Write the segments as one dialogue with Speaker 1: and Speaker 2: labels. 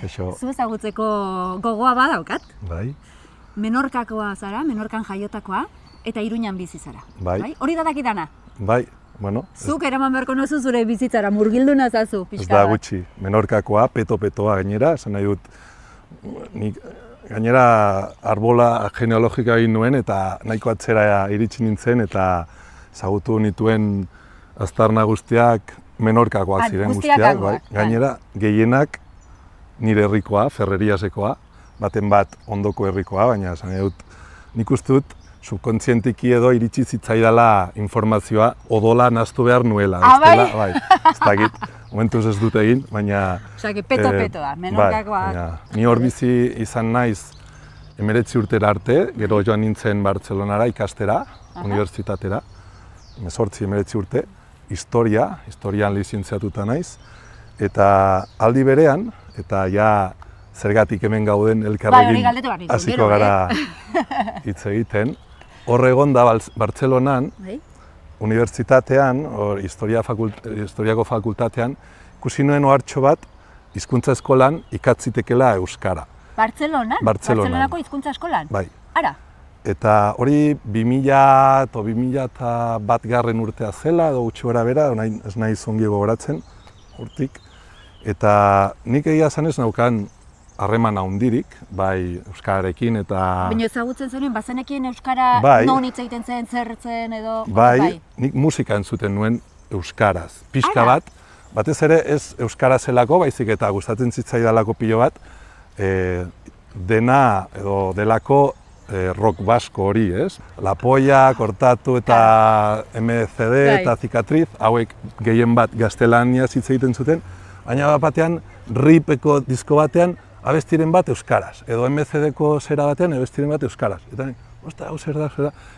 Speaker 1: Kaixo.
Speaker 2: Zu ezagutzeko gogoa badaukat.
Speaker 1: Bai.
Speaker 2: Menorkakoa zara, Menorkan jaiotakoa, eta Iruñan bizi zara.
Speaker 1: Bai.
Speaker 2: Hori da dakidana?
Speaker 1: Bai, bueno.
Speaker 2: Zuk eraman beharko nozu zure bizitzara, murgilduna zazu, pixka
Speaker 1: Ez da
Speaker 2: bat.
Speaker 1: gutxi. Menorkakoa, peto-petoa gainera, esan nahi dut, nik gainera arbola genealogika egin nuen eta nahiko atzera iritsi nintzen eta ezagutu nituen aztarna guztiak Menorkakoak ziren guztiak, bai. Gainera, gehienak nire herrikoa, Ferreriasekoa, baten bat ondoko herrikoa, baina esan nahi dut, nik uste dut subkontzientiki edo iritsi zitzaidala informazioa odola nahastu behar nuela.
Speaker 2: Bai?
Speaker 1: Ez dakit, momentuz ez dut egin, baina...
Speaker 2: Osea, peto-petoa, Menorkakoa.
Speaker 1: Ni hor bizi izan naiz 19 urtera arte, gero joan nintzen Bartzelonara ikastera, unibertsitatera, 18-19 urte, historian lizentziatuta naiz, eta aldi berean, eta ja zergatik hemen gauden elkarrekin hasiko gara hitz egiten. Hor egon da Bartzelonan, unibertsitatean, historiako fakultatean, ikusi nuen ohartxo bat, hizkuntza eskolan ikatzitekela euskara.
Speaker 2: Bartzelonan? Bartzelonako hizkuntza eskolan?
Speaker 1: Bai.
Speaker 2: Ara?
Speaker 1: Eta hori 2001 urtea zela, edo gutxi gora bera, ez nahi zongi gogoratzen, urtik. Eta nik egia zanez naukan harreman handirik, bai euskararekin eta...
Speaker 2: Baina ezagutzen zenuen, bazenekien euskara non hitz egiten zen, zertzen edo...
Speaker 1: Bai, nik musika entzuten nuen euskaraz. Pixka bat, batez ere ez euskara zelako, baizik eta gustatzen zitzaidalako pilo bat, dena edo delako rock basko hori, ez? La Polla, Kortatu eta MCD eta Cicatriz, hauek gehien bat gaztelaniaz hitz egiten zuten, baina batean, ripeko disko batean, abestiren bat euskaraz, edo MCD-ko zera batean, abestiren bat euskaraz. Eta osta, hau zer da,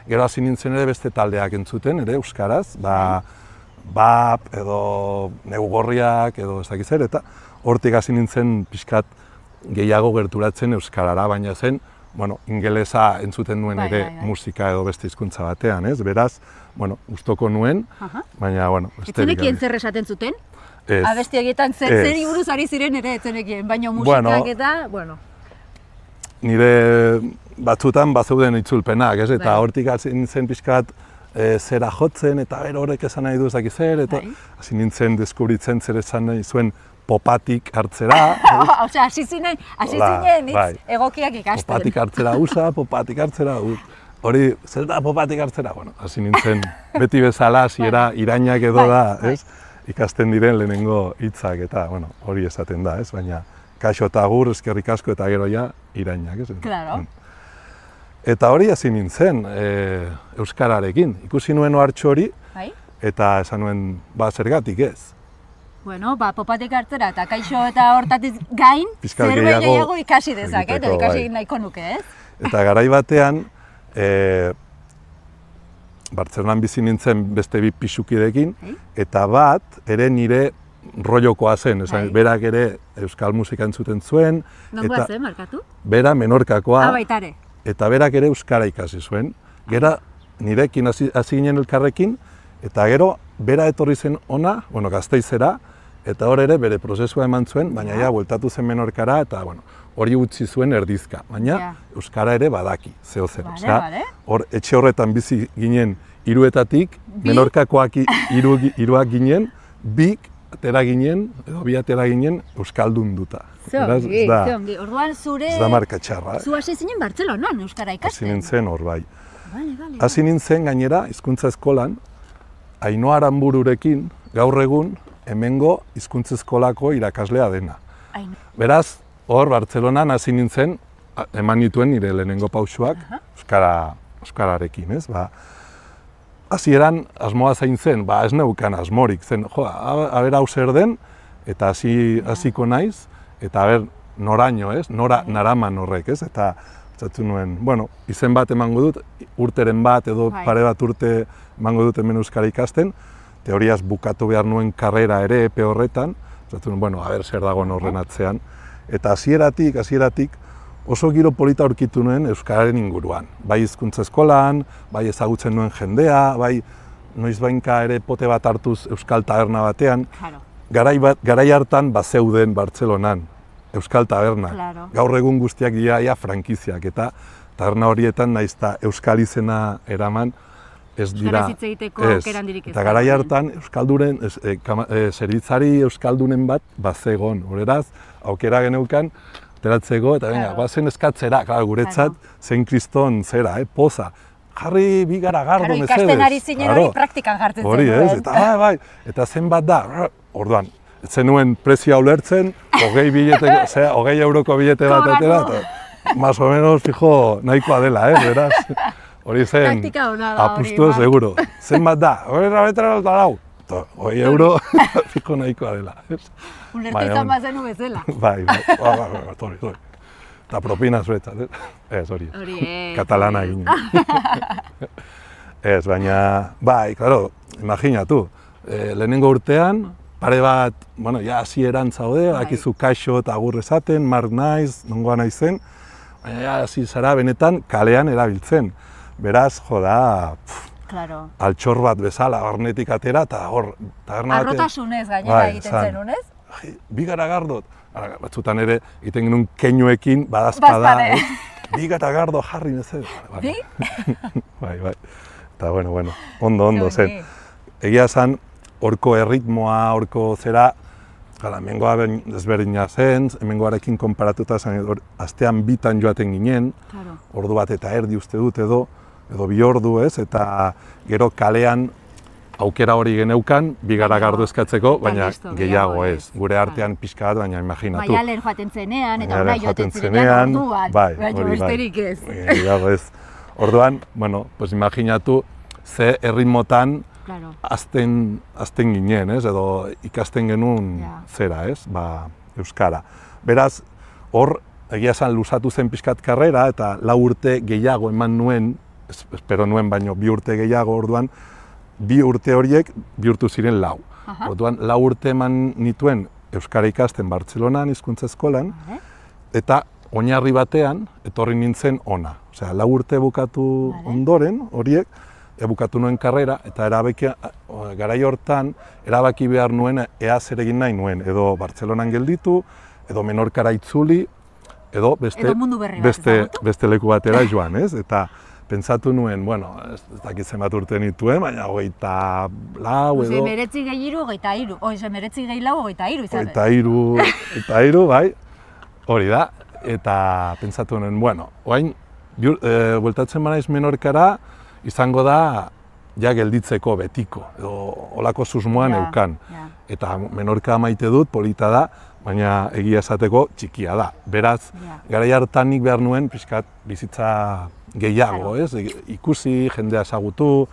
Speaker 1: gero hasi nintzen ere beste taldeak entzuten, ere euskaraz, BAP, edo Neugorriak, edo ez dakiz ere, eta hortik hasi nintzen pixkat gehiago gerturatzen euskarara, baina zen, bueno, ingelesa entzuten nuen ere musika edo beste hizkuntza batean, ez? Beraz, bueno, gustoko nuen, baina, bueno, besterik.
Speaker 2: Etzenekien zer esaten zuten? Abestiagietan zeri buruz ari ziren ere etzenekien, baina musikak eta, bueno.
Speaker 1: Nire batzutan bazeuden itzulpenak, ez? Eta hortik hasi nintzen pixkat zera jotzen, eta horrek esan nahi du ez dakiz zer, eta hasi nintzen deskubritzen zer esan nahi zuen popatik hartzera.
Speaker 2: Osea, hasi zinen hitz egokiak ikasten.
Speaker 1: Popatik hartzera usa, popatik hartzera hori, zer da popatik hartzera? Bueno, hasi nintzen beti bezala, hasiera irainak edo da, ez? Ikasten diren lehenengo hitzak eta, bueno, hori esaten da, ez? Baina, kaixo eta agur, eskerrik asko eta gero ja irainak, ez?
Speaker 2: Claro.
Speaker 1: Eta hori hasi nintzen euskararekin. Ikusi nuen ohartxo hori, eta esan nuen, zergatik ez?
Speaker 2: Bueno, popatik hartzera eta kaixo eta hortatik gain, zerbait gehiago ikasi dezaket, edo ikasi nahiko nuke, ez?
Speaker 1: Eta garai batean, Bartzelonan bizi nintzen beste bi pisukidekin, eta bat ere nire rollokoa zen, berak ere euskal musika entzuten zuen.
Speaker 2: Nongoa zen, markatu?
Speaker 1: Bera Menorkakoa.
Speaker 2: Baitare.
Speaker 1: Eta berak ere euskara ikasi zuen. Gera nirekin hasi ginen elkarrekin, eta gero bera etorri zen ona, bueno, Gasteizera, eta hor ere bere prozesua eman zuen, baina ja, bueltatu zen Menorkara, eta bueno, hori utzi zuen erdizka, baina euskara ere badaki, zeo zer. Hor, etxe horretan bizi ginen hiruetatik, Menorkakoak hiruak ginen, bi atera ginen euskaldun duta.
Speaker 2: Zeongi, orduan zure...
Speaker 1: Ez da marka txarra.
Speaker 2: Zu hasi zinen Bartzelonan euskara ikasten?
Speaker 1: Hasi nintzen hor, bai. Hasi nintzen gainera, hizkuntza eskolan, Ainhoa Aranbururekin, gaur egun, hemengo hizkuntza eskolako irakaslea dena. Beraz, hor, Bartzelonan hasi nintzen, eman nituen nire lehenengo pausuak, euskararekin, ez? Hasieran asmoa zain zen, ez neukan asmorik, zen, aber hau zer den, eta hasiko naiz, eta aber noraino, ez? Naraman horrek, ez? Eta zatzen nuen, bueno, izen bat emango dut, urteren bat edo pare bat urte emango dut hemen euskara ikasten, teoriaz bukatu behar nuen karrera ere epe horretan, zatzen nuen, bueno, aber zer dagoen horren atzean, eta hasieratik oso giro polita aurkitu nuen euskararen inguruan. Bai hizkuntza eskolan, bai ezagutzen nuen jendea, bai noizbainka ere pote bat hartuz euskal taberna batean. Garai hartan bazeuden Bartzelonan euskal tabernak. Gaur egun guztiak dira frankiziak, eta taberna horietan naiz eta euskal izena eraman, ez dira, eta garai hartan euskalduren, zerbitzari euskaldunen bat bazegon, horeraz, aukera geneukan, ateratzeko, eta venga, guazen eskatzera, guretzat, zein kriston zera, poza. Jarri bi garagardo, mesedez.
Speaker 2: Ikasten ari zinen hori praktikan jartzen zen.
Speaker 1: Hori ez, eta zenbat da, orduan, ez zenuen prezioa ulertzen, 20 euroko bilete bat atera, eta más o menos, fijo, nahikoa dela, beraz. Hori zen, apustu seguro. Zenbat da, hori rabetara dut alau. 20 euro, fijo nahikoa dela.
Speaker 2: Ulertu izan bazenu bezala.
Speaker 1: Bai, hori. Eta propinaz betzat, ez hori, katalana egin. Ez, baina, bai, klaro, imaginatu, lehenengo urtean, pare bat, bueno, ja hasieran zaude, bakizu kaixo eta agur esaten, mark naiz, nongoa naizen, baina ja hasi zara benetan kalean erabiltzen. Beraz, joda, altxor bat bezala, barnetik atera, eta hor, taberna batean.
Speaker 2: Arrotasunez gainera egiten zenun, ez?
Speaker 1: Bi garagardot. Batzutan ere, egiten genuen keinuekin, badazpada, bi garagardo jarri nezez.
Speaker 2: Bi?
Speaker 1: Bai. Eta, bueno, ondo zen. Egia zen, horko erritmoa, horko zera, hemengoa desberdina zen, hemengoarekin konparatuta zen, astean bitan joaten ginen, ordu bat eta erdi uste dut edo 2 ordu ez, eta gero kalean aukera hori geneukan, bi garagardo eskatzeko, baina gehiago ez. Gure artean pixka bat, baina imaginatu.
Speaker 2: Maialen joaten zenean, eta hona joaten zenean orduan, baina besterik ez.
Speaker 1: Gehiago ez. Orduan, bueno, pues imaginatu ze erritmotan azten ginen, ez, edo ikasten genuen zera, ez, euskara. Beraz, hor, egia esan luzatu zen pixkat karrera, eta 4 urte gehiago eman nuen, espero nuen baino 2 urte gehiago orduan, 2 urte horiek bihurtu ziren 4. Orduan, 4 urte eman nituen euskara ikasten Bartzelonan, hizkuntza eskolan, eta oinarri batean etorri nintzen ona. Osea, 4 urte bukatu ondoren horiek, bukatu nuen karrera, eta garai hortan erabaki behar nuen ea zer egin nahi nuen, edo Bartzelonan gelditu, edo Menorkara itzuli, edo beste leku batera joan, ez? Eta pentsatu nuen, bueno, ez dakit zenbat urte nituen, baina 24 edo...
Speaker 2: 19 gehi 23, 19 gehi 4,
Speaker 1: 23, bai, hori da, eta pentsatu nuen, bueno, oain, bueltatzen banaiz Menorkara, izango da, ja gelditzeko betiko, edo olako susmoan neukan. Eta Menorka maite dut, polita da, baina egia esateko txikia da. Beraz, garai hartan nik behar nuen, pixkat, bizitza gehiago, ez? Ikusi, jendea ezagutu...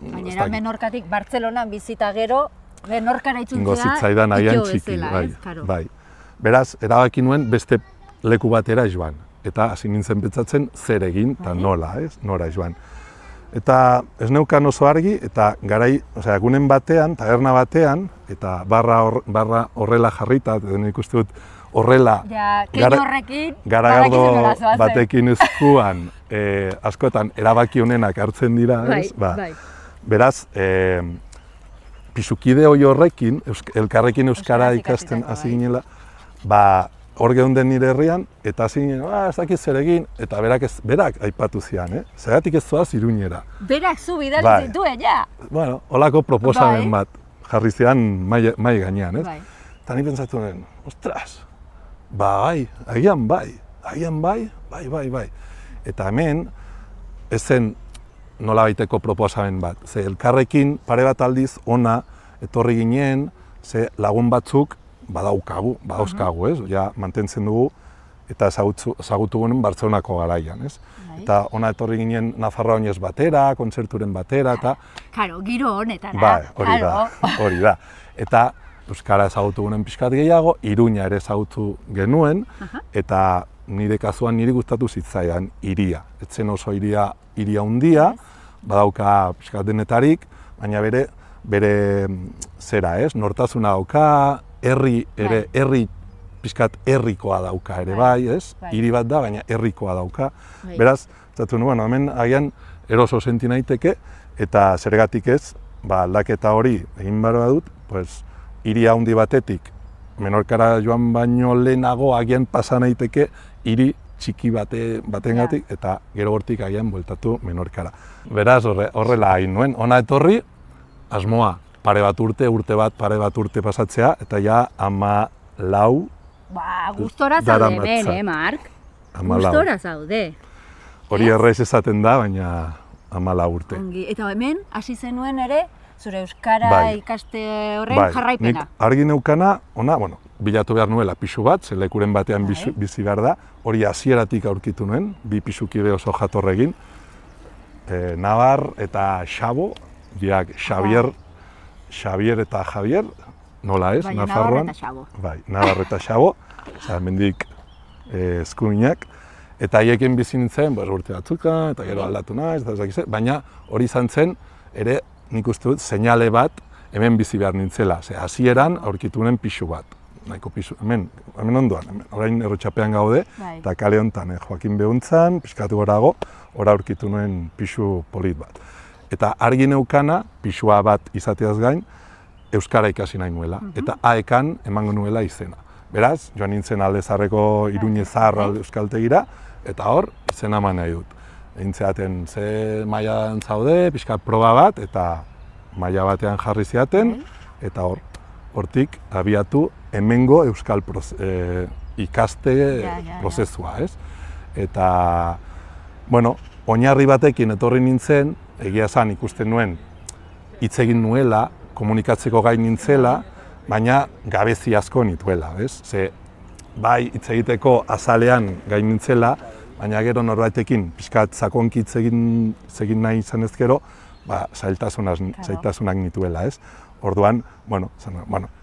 Speaker 2: Baina Menorkatik Bartzelonan bizita gero, Menorkara itzultzea,
Speaker 1: itxo bezala, ez? Bai. Beraz, erabaki nuen beste leku batera joan. Eta hasi nintzen pentsatzen zer egin, eta nola, ez? Nora joan. Eta ez neukan oso argi, eta garai, egunen batean, taberna batean, eta barra horrela jarrita, nik uste dut horrela garagardo batekin eskuan, askotan erabaki honenak hartzen dira, ez? Beraz, pisukide hori horrekin, elkarrekin euskara ikasten hasi ginela, hor geunden nire herrian, eta hasi ginen, ez dakit zer egin, eta berak aipatu zian, zergatik ez zoaz Iruñera.
Speaker 2: Berak zu bidali zituen, ja?
Speaker 1: Bueno, holako proposamen bat jarri zian mai gainean, ez? Eta ni pentsatu nuen, ostras, agian bai. Eta hemen, ez zen nolabaiteko proposamen bat. Ze elkarrekin pare bat aldiz ona etorri ginen, ze lagun batzuk badauzkagu, ez? Ja, mantentzen dugu eta ezagutu ginen Bartzelonako garaian, ez? Eta ona etorri ginen Nafarroa oinez batera, kontzerturen batera, eta...
Speaker 2: Karo, giro honetara.
Speaker 1: Hori da. Eta euskara ezagutu ginen pixkat gehiago, Iruña ere ezagutu genuen, eta nire kasuan niri gustatu zitzaidan hiria. Etzen oso hiria handia, badauka pixkat denetarik, baina bere zera, ez? Nortasuna dauka, herri pixkat herrikoa dauka ere bai, ez? Hiri bat da, baina herrikoa dauka. Beraz, zatu nuen, hemen agian eroso senti naiteke, eta zergatik ez, aldaketa hori egin behar dut, hiri handi batetik Menorkara joan baino lehenago agian pasa naiteke hiri txiki batengatik eta gero hortik agian bueltatu Menorkara. Beraz, horrela hain nuen, hona etorri, asmoa pare bat urte pasatzea, eta ja 14.
Speaker 2: Ba, gustora zaude hemen, Mark? Gustora zaude.
Speaker 1: Hori errez esaten da, baina 14 urte.
Speaker 2: Eta hemen, hasi zenuen ere, zure euskara ikaste horren jarraipena.
Speaker 1: Nik argi neukana, bilatu behar nuela pixu bat, ze lekuren batean bizi behar da, hori hasieratik aurkitu nuen, 2 pisukide oso jatorregin, Nabar eta Xabo, biak Xavier eta Javier, nola ez, Nafarroan. Nabar eta Xabo, mendik eskuminak, eta haiekin bizi nintzen, urte batzuka, eta gero aldatu naiz, baina hori izan zen, ere nik uste dut, seinale bat hemen bizi behar nintzela, hasieran aurkitu nuen pixu bat. Nahiko pisu, hemen ondoan, orain Errotxapean gaude, eta kale honetan, Joakin Behuntzan, pixkatu gorago, hor aurkitu nuen pisu polit bat. Eta argi neukana, pisua bat izateaz gain, euskara ikasi nahi nuela, eta AEkan emango nuela izena. Beraz, joan nintzen Alde Zaharreko Iruñe Zahar euskaltegira, eta hor, izena eman nahi dut. Egin zeaten, ze mailan zaude, pixkat proba bat, eta maila batean jarri zeaten, eta hortik abiatu hemengo euskal ikaste prozesua, ez? Eta, oinarri batekin etorri nintzen, egia esan ikusten nuen, hitz egin nuela, komunikatzeko gai nintzela, baina gabezi asko nituela, ez? Ze, bai hitz egiteko azalean gai nintzela, baina gero norbaitekin pixkat sakonki hitz egin nahi izan ezkero, zailtasunak nituela, ez? Orduan,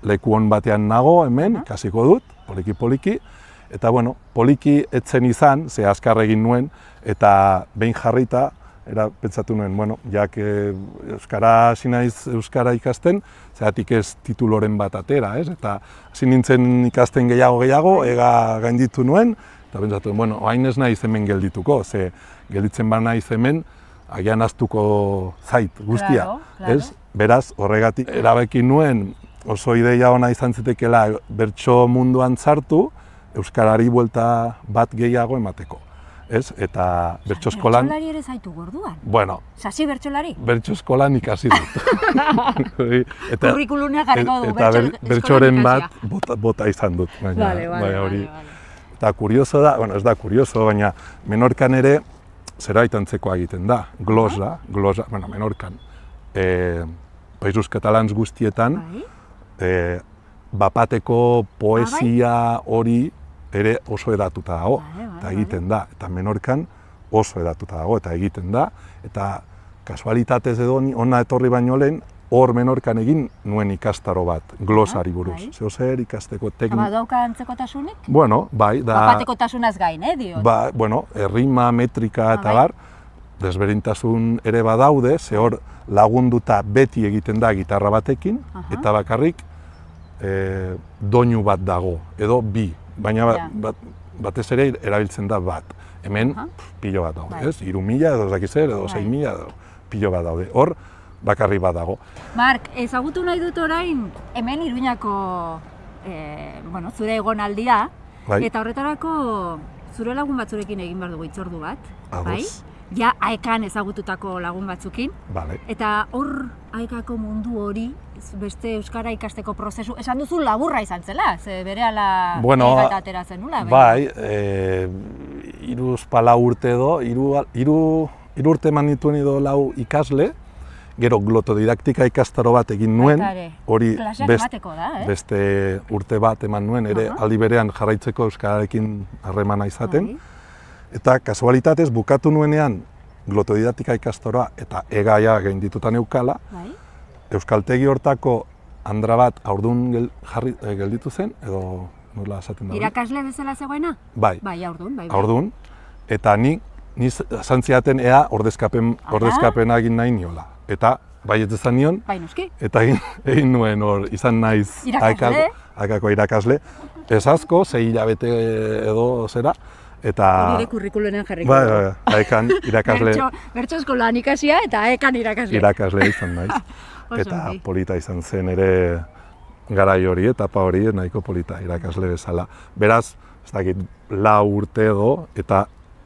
Speaker 1: leku hon batean nago hemen, ikasiko dut, poliki, eta poliki etzen izan, ze azkar egin nuen, eta behin jarrita, pentsatu nuen, jak euskara hasi naiz euskara ikasten, zeratik ez tituloren bat atera, ez? Eta hasi nintzen ikasten gehiago, ega gainditu nuen, eta pentsatu nuen, hain ez naiz hemen geldituko, ze gelditzen ba naiz hemen, agian ahaztuko zait guztia, ez? Beraz, horregatik erabaki nuen oso ideia ona izan zitekela bertso munduan sartu, euskarari buelta bat gehiago emateko. Ez? Eta bertso eskolan...
Speaker 2: Bertsolari ere zaitu gorduan?
Speaker 1: Bueno...
Speaker 2: Sasi bertsolari?
Speaker 1: Bertso eskolan ikasi dut.
Speaker 2: Kurrikulunea jarriko du
Speaker 1: bertsoren bat bota izan dut.
Speaker 2: Bale.
Speaker 1: Eta kurioso da, ez da kurioso, baina Menorkan ere zerbait antzekoa egiten da. Glosa, Menorkan. Països Catalans guztietan, bapateko poesia hori ere oso edatuta dago, eta egiten da. Eta Menorkan oso edatuta dago, eta egiten da. Eta kasualitatez edo hona etorri baino lehen, hor Menorkan egin nuen ikastaro bat, glosari buruz. Zeo zer ikasteko teknik...
Speaker 2: Badauka antzekotasunik?
Speaker 1: Bueno, bai, da...
Speaker 2: Bapatekotasunaz gain, diot?
Speaker 1: Errima, metrika eta bar, desberdintasun ere badaude, ze hor lagunduta beti egiten da gitarra batekin, eta bakarrik doinu bat dago, edo bi, baina batez ere erabiltzen da bat. Hemen pilo bat daude, ez? 3.000 edo zakizer, edo 6.000 edo pilo bat daude. Hor, bakarrik bat dago.
Speaker 2: Mark, ezagutu nahi dut orain, hemen Iruñako zure egonaldia, eta horretarako zure lagun batzurekin egin behar dugu hitzordu bat, bai? Ja, AEkan ezagututako lagun batzukin, eta hor AEkako mundu hori, beste euskara ikasteko prozesu, esan duzu laburra izan zela, ze berehala egata ateratzen nula.
Speaker 1: Bai, 3-4 urte edo, 3 urte eman nituen edo 4 ikasle, gero glotodidaktika ikastaro bat egin nuen, hori beste urte bat eman nuen, ere aldi berean jarraitzeko euskararekin harremana izaten. Eta kasualitatez bukatu nuenean glotodidaktika ikastaroa eta egaia gaindituta neukala, euskaltegi hortako andra bat haurdun gelditu zen, edo nola esaten da?
Speaker 2: Irakasle bezala zegoena?
Speaker 1: Bai, haurdun. Eta ni zantziaten ea ordezkapena egin nahi niola. Eta bai ez ezan nion, eta egin nuen hor izan naiz AEkako irakasle. Ez asko, 6 hilabete edo zera, eta...
Speaker 2: Hori kurrikulunean jarriko.
Speaker 1: Bai, AEkan irakasle...
Speaker 2: Bertso eskolan ikasia eta AEkan irakasle.
Speaker 1: Irakasle izan naiz. Eta polita izan zen ere garai hori, etapa hori, nahiko polita irakasle bezala. Beraz, ez dakit, 4 urte edo, eta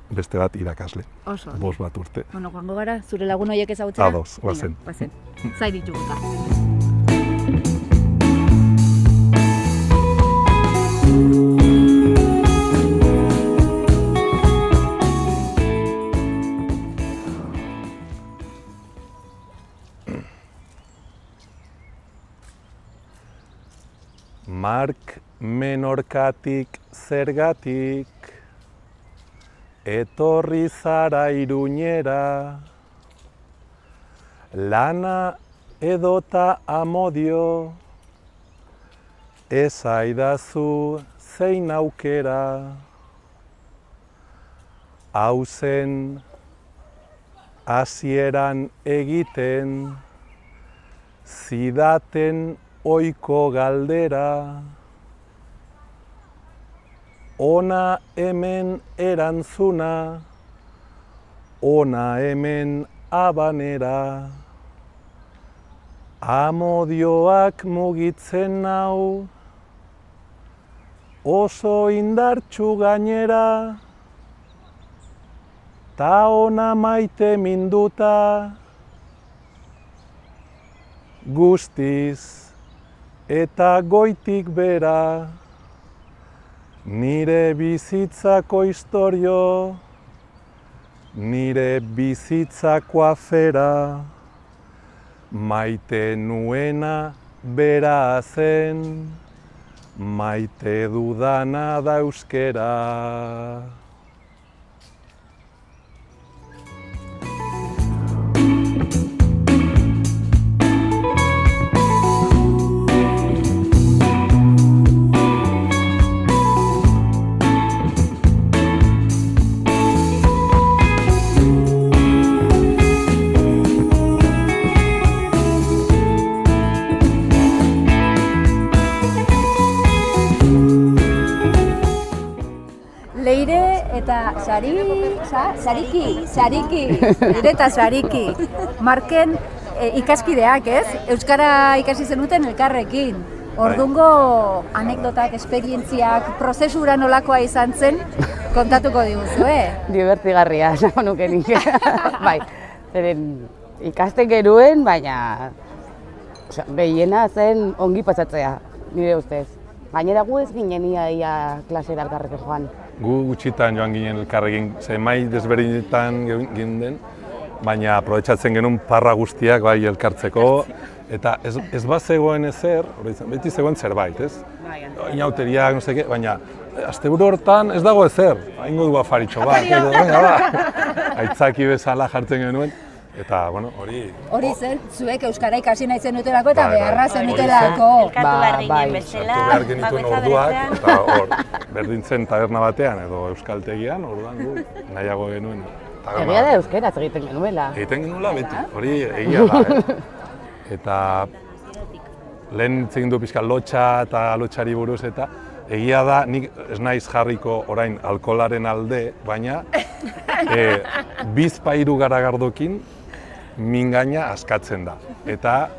Speaker 1: beste bat irakasle.
Speaker 2: Oso.
Speaker 1: 5 bat urte.
Speaker 2: Bueno, joango gara, zure lagun horiek ezagutzera?
Speaker 1: Ados, guazen.
Speaker 2: Zai dituguta.
Speaker 1: Mark Menorkatik zergatik etorri zara Iruñera, lana edota amodio, esaidazu zein aukera, hau zen hasieran egiten, zidaten oiko galdera, ona hemen erantzuna, ona hemen abanera, amodioak mugitzen nau, oso indartsu gainera, ta ona maite minduta, guztiz eta goitik bera, nire bizitzako istorio, nire bizitzako afera, maite nuena bera zen, maite dudana da euskera.
Speaker 2: Leire eta Sariki. Marken ikaskideak, ez? Euskara ikasi zenuten elkarrekin. Ordungo anekdotak, esperientziak, prozesura nolakoa izan zen, kontatuko diguzu,
Speaker 3: Divertigarria, esango nuke nik. Bai, zeren ikasten genuen, baina gehiena zen ongi pasatzea, nire ustez. Gainera gu ez ginen ia klasera elkarrekin joan.
Speaker 1: Gu gutxitan joan ginen elkarrekin, mai desberdinetan ginen, baina aprobetxatzen genuen parra guztiak bai elkartzeko, eta ez bat zegoen ezer, beti zegoen zerbait, ez? Inauteriak, no seke, baina asteburu hortan ez dago ezer, haingo du afaritxo bat, aitzaki bezala jartzen genuen, eta, bueno, hori...
Speaker 2: Hori zen, zuek euskara ikasi nahi zenutelako eta beharra zenutelako.
Speaker 4: Elkartu behar ginen bestela,
Speaker 1: bakoitza berean. Eta hor, berdin zen taberna batean edo euskaltegian, orduan gu nahiago genuen.
Speaker 3: Egia da euskaraz egiten genuela.
Speaker 1: Egiten genuela beti, hori egia da, Eta lehen egin du pixka lotxa eta lotxari buruz eta egia da, nik ez naiz jarriko orain alkoholaren alde, baina bizpairu garagardokin mingaina askatzen da. Eta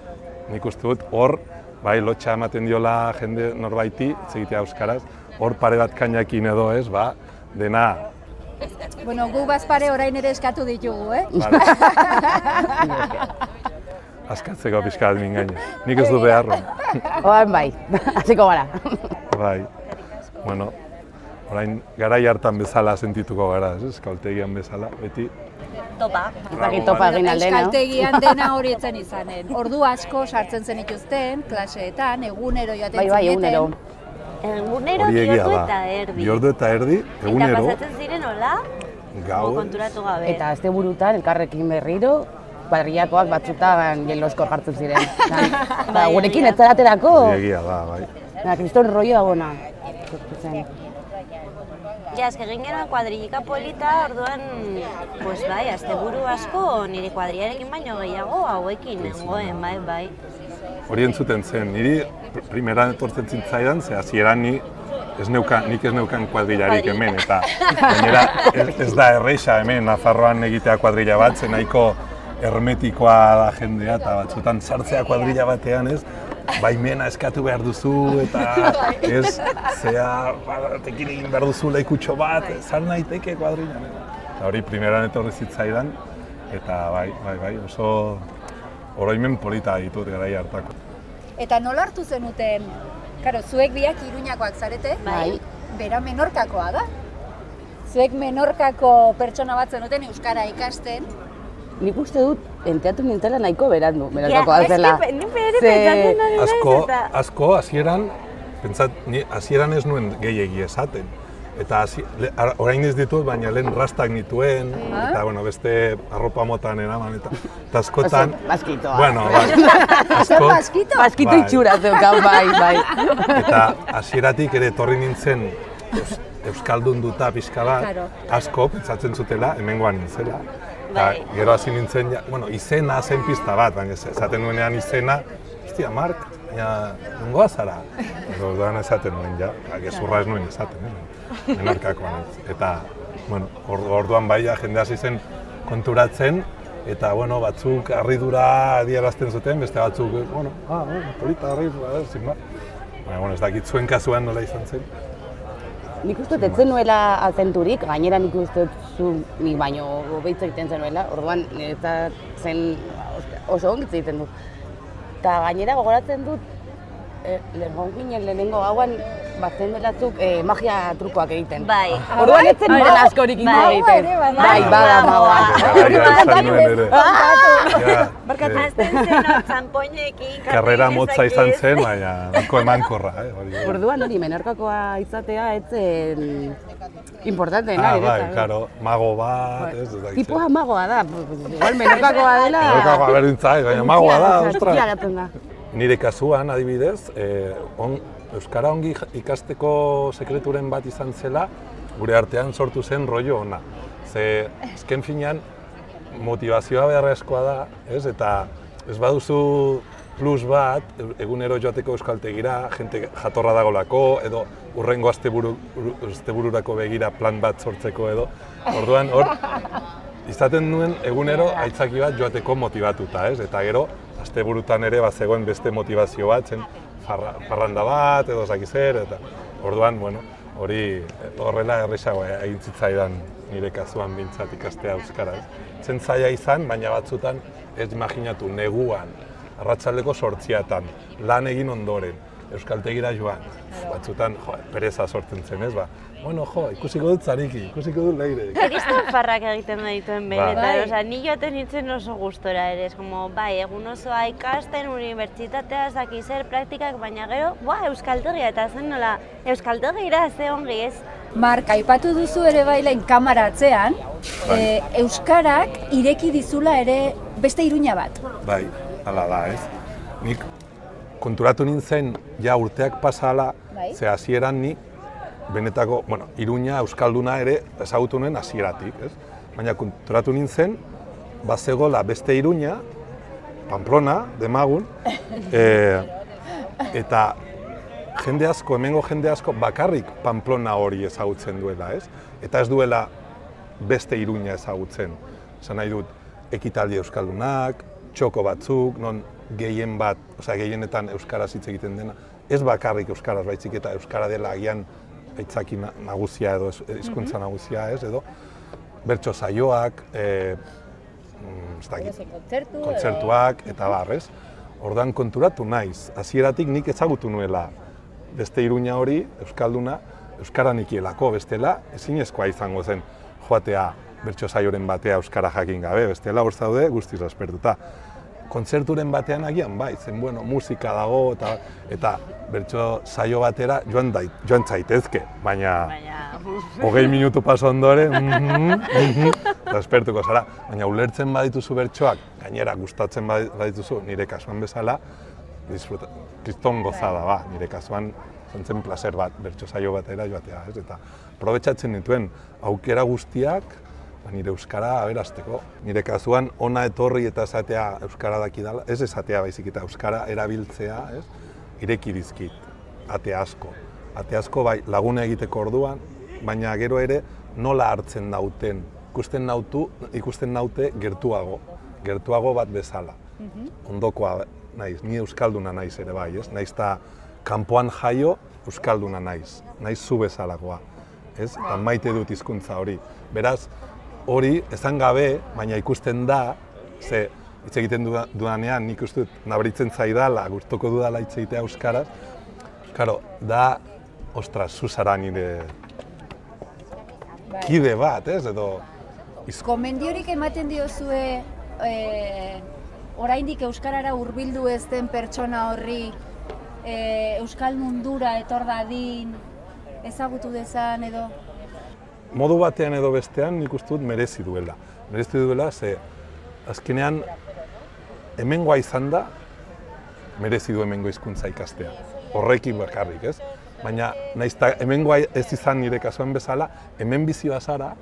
Speaker 1: nik uste dut hor, bai lotxa ematen diola jende norbaiti, egitea euskaraz, hor pare bat kainakin edo ez, ba, dena.
Speaker 2: Bueno, gu bazpare orain ere eskatu ditugu,
Speaker 1: Askatzeko pixka bat mingaina. Nik ez du beharro.
Speaker 3: Oan bai, hasiko gara.
Speaker 1: Bai, bueno, orain garai hartan bezala sentituko gara, ez? Euskaltegian bezala, beti.
Speaker 4: Topa.
Speaker 3: Topa egin aldena.
Speaker 2: Euskaltegian dena hori etzen izanen. Ordu asko sartzen zen ituzten, klaseetan, egunero joaten zineten.
Speaker 3: Bai, egunero.
Speaker 4: Egunero, 2 ordu eta erdi.
Speaker 1: 2 ordu eta erdi, egunero.
Speaker 4: Eta pasatzen ziren hola, konturatu gabe.
Speaker 3: Eta asteburutan elkarrekin berriro, kuadrillakoak batzutan jeloskor jartzen ziren. Gurekin ez zaraterako.
Speaker 1: Egia da, bai.
Speaker 3: Kriston rollo dagona.
Speaker 4: Ja, ez egin genuen kuadrillika polita, orduan, pues bai, asteburu asko nire kuadrillarekin baino gehiago hauekin nengoen, bai.
Speaker 1: Hori entzuten zen, niri primeran etortzen zintzaidan, ze hasieran nik ez neukan kuadrillarik hemen, eta gainera ez da erreixa hemen Nafarroan egitea kuadrilla bat, ze nahiko hermetikoa da jendea, eta batzutan sartzea kuadrilla batean ez, baimena eskatu behar duzu, eta ez, zea, tekin egin behar duzu lekutxo bat, zar naiteke kuadrilan. Eta hori primeran etorri zitzaidan, eta bai, oso oroimen polita ditut garai hartako.
Speaker 2: Eta nola hartu zenuten, karo, zuek biak Iruñakoak zarete, bera Menorkakoa da. Zuek Menorkako pertsona bat zenuten euskara ikasten.
Speaker 3: Nik uste dut, enteatu nintzela nahiko berandu, Menorkakoa zela.
Speaker 1: Asko, hasieran ez nuen gehiegi esaten. Eta orain ez ditut, baina lehen rastak nituen, eta beste arropa motan eraman, eta askotan...
Speaker 3: Baskitoa.
Speaker 1: Bueno, bai.
Speaker 3: Baskito itxura zeukan, bai.
Speaker 1: Eta hasieratik ere etorri nintzen euskaldun duta pixka bat, asko pentsatzen zutela, hemengoan nintzela. Eta gero hasi nintzen, izena zen pista bat, baina esaten nuenean izena, hostia, Mark, baina nongoa zara? Orduan esaten nuen, gezurra ez nuen esaten, Menorkakoan. Eta, orduan bai, jende hasi zen konturatzen, eta, batzuk harridura adierazten zuten, beste batzuk, polita harridura, zin bat. Baina, ez dakit zuen kasuan nola izan zen.
Speaker 3: Nik uste dut nuela azenturik, gainera nik uste dut nik baino gobeitza egiten zenuela, orduan niretzat zen oso ongitza egiten dut. Eta gainera gogoratzen dut, lehenengo gauan batzen delatzuk magia trukoak egiten.
Speaker 4: Bai.
Speaker 3: Orduan ez zen moren askorik egiten. Bai, bada magoa.
Speaker 4: Barkatzen zen, txampoinekin,
Speaker 1: karrera motza izan zen, baina nahiko emankorra.
Speaker 3: Orduan hori Menorkakoa izatea ez zen importanteena.
Speaker 1: Bai, karo, mago bat, ez da.
Speaker 3: Tipoa magoa da, igual Menorkakoa dela.
Speaker 1: Menorkakoa berdintzai, baina magoa da,
Speaker 3: ostra.
Speaker 1: Nire kasuan, adibidez, euskara ongi ikasteko sekreturen bat izan zela, gure artean sortu zen rollo ona. Ze, azken finean, motivazioa beharrezkoa da, ez? Eta ez baduzu plus bat, egunero joateko euskaltegira, jente jatorra dagolako, edo urrengo astebururako begira plan bat sortzeko edo. Orduan, izaten nuen egunero aitzaki bat joateko motivatuta, ez? Eta gero, asteburutan ere bazegoen beste motivazio bat, zen parranda bat edo zakizer, eta orduan, hori horrela erresago egin zitzaidan nire kasuan bintzat ikastea euskaraz. Zen zaila izan, baina batzutan ez imaginatu neguan, arratsaldeko 8:00, lan egin ondoren, euskaltegira joan. Batzutan, pereza sortzen zen, ez ba? Ikusiko dut zariki, ikusiko dut leire.
Speaker 4: Kriston farrak egiten dituen benetan, oza, ni joaten nintzen oso gustora ere, egun osoa ikasten, unibertsitatea, ez daki zer, praktikak, baina gero, euskaltegia, eta zen nola, euskaltegira ze ongi ez.
Speaker 2: Mark, aipatu duzu ere bailain kamaratzean, euskarak ireki dizula ere beste Iruña bat.
Speaker 1: Bai, hala da, ez. Nik konturatu nintzen, urteak pasala, ze hasieran nik, benetako, Iruña, euskalduna ere ezagutu nuen hasieratik, ez? Baina konturatu nintzen, bazegola beste Iruña, Pamplona, Demagun, eta jende asko, hemengo jende asko, bakarrik Pamplona hori ezagutzen duela, ez? Eta ez duela beste Iruña ezagutzen. Esan nahi dut, ekitaldi euskaldunak, txoko batzuk, non gehienetan euskaraz hitz egiten dena, ez bakarrik euskaraz baizik eta euskara dela agian aitzaki nagusia edo hizkuntza nagusia, ez, edo bertso saioak, kontzertuak eta barrez. Ordan konturatu naiz, hasieratik nik ezagutu nuela beste Iruña hori, euskalduna, euskara nikielako, bestela ezinezkoa izango zen joatea bertso saioren batea euskara jakin gabe, bestela hor zaude guztiz aspertuta. Kontzerturen batean agian bai, zen musika dago eta bertso saio batera joan zaitezke, baina 20 minutu paso ondoren, aspertuko zara. Baina ulertzen badituzu bertsoak, gainera gustatzen badituzu nire kasuan bezala, kriston gozada ba, nire kasuan zen placer bat, bertso saio batera joatea, ez? Eta probetxatzen dituen aukera guztiak, nire euskara aberazteko. Nire kasuan ona etorri eta esatea euskara dakidala, ez esatea baizik eta euskara erabiltzea, ez? Ireki dizkit, ate asko. Ate asko bai laguna egiteko orduan, baina gero ere nola hartzen dauten. Ikusten naute gertuago bat bezala. Ondokoa naiz, ni euskalduna naiz ere bai, ez? Naiz eta kanpoan jaio euskalduna naiz zu bezalakoa, ez? Eta maite dut hizkuntza hori. Beraz, hori esan gabe, baina ikusten da, ze hitz egiten dudanean nik uste dut nabaritzen zaidala, gustoko dudala hitz egitea euskaraz, karo, da, ostras, zu zara nire kide bat, ez? Edo...
Speaker 2: Gomendiorik ematen diozue oraindik euskarara hurbildu ez den pertsona horri euskal mundura etor dadin, ezagutu dezan edo?
Speaker 1: Modu batean edo bestean nik uste dut merezi duela. Merezi duela, ze azkenean hemengoa izan da, merezi du hemengo hizkuntza ikastea. Horrekin bakarrik, ez? Baina nahiz eta hemengoa ez izan nire kasuan bezala, hemen bizi bazara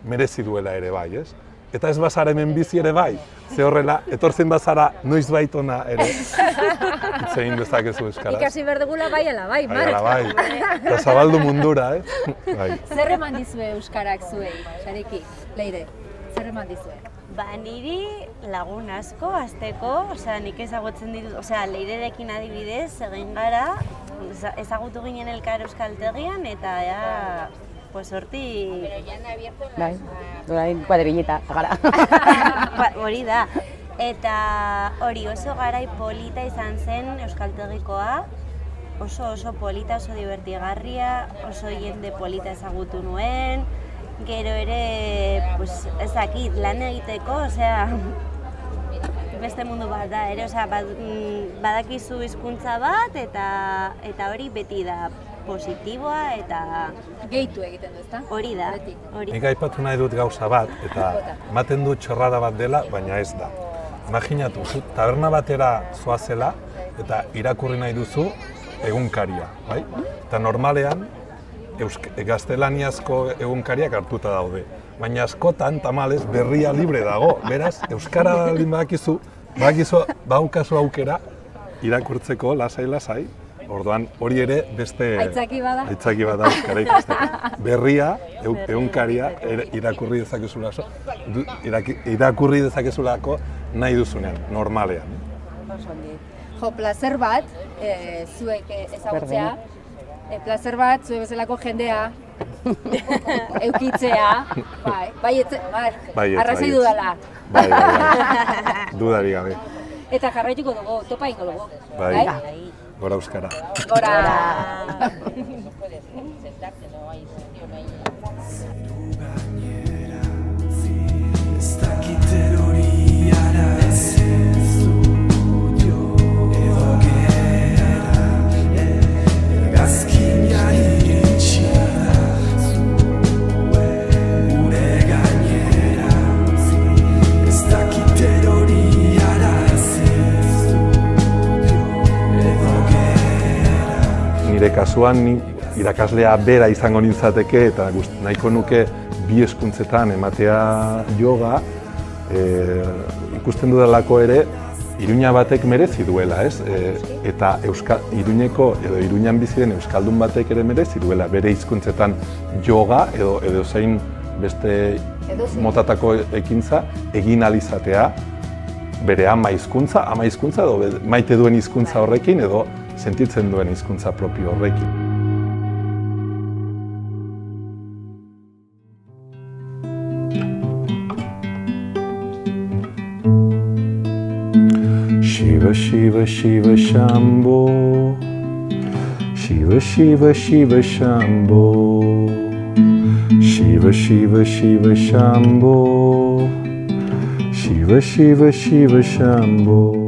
Speaker 1: merezi duela ere bai, ez? Eta ez bazara hemen bizi ere bai, ze horrela, etortzen bazara noiz baitona ere. Hitz egin dezakezu euskaraz.
Speaker 2: Ikasi behar dugula bai ala bai, Mark.
Speaker 1: Bai, eta zabaldu mundura, bai.
Speaker 2: Zer eman dizue euskarak zuei, Sareki, Leire? Zer eman dizue?
Speaker 4: Ba, niri lagun asko, azteko, nik ezagutzen ditut, Leirerekin adibidez, egin gara, ezagutu ginen elkar euskaltegian, eta pues horti...
Speaker 3: Bai, orain kuadrilleta, gara.
Speaker 4: Hori da. Eta hori oso garai polita izan zen euskaltegikoa, oso polita, oso divertigarria, oso jende polita ezagutu nuen, gero ere, ez dakit, lan egiteko, beste mundu bat da, ere, badakizu hizkuntza bat, eta hori beti da positiboa eta...
Speaker 2: Gehitu egiten du, ezta?
Speaker 4: Hori da.
Speaker 1: Nik aipatu nahi dut gauza bat, eta ematen du txorrada bat dela, baina ez da. Imaginatu, taberna batera zoazela, eta irakurri nahi duzu egunkaria, bai? Eta normalean, gaztelaniazko egunkariak hartuta daude. Baina askotan, tamalez, berria libre dago. Beraz, euskara badakizu, badaukazu aukera, irakurtzeko lasai, orduan hori ere beste...
Speaker 2: Aitzaki bada.
Speaker 1: Aitzaki bada euskara ikasteko. Berria, egunkaria, irakurri dezakezulako nahi duzunean, normalean.
Speaker 2: Jo, plazer bat, zuek ezagutzea, plazer bat, zuek bezalako jendea, eukitzea, arrazoi dudala.
Speaker 1: Bai, dudari gabe.
Speaker 2: Eta jarraituko dugu, topa ingo dugu.
Speaker 1: Bai, gora euskara.
Speaker 2: Gora!
Speaker 1: Nire kasuan irakaslea bera izango nintzateke eta nahiko nuke bi hezkuntzetan ematea yoga, ikusten dudalako ere Iruña batek merezi duela, ez? Eta Iruñeko edo Iruñan bizi den euskaldun batek ere merezi duela bere hizkuntzetan yoga edo zein beste motatako ekintza egin ahal izatea bere ama hizkuntza edo maite duen hizkuntza horrekin edo sentitzen duen hizkuntza propio horrekin. Shiva Shiva Shiva Shambho, Shiva Shiva Shiva Shambho, Shiva Shiva Shiva Shambho, Shiva Shiva Shiva Shambho.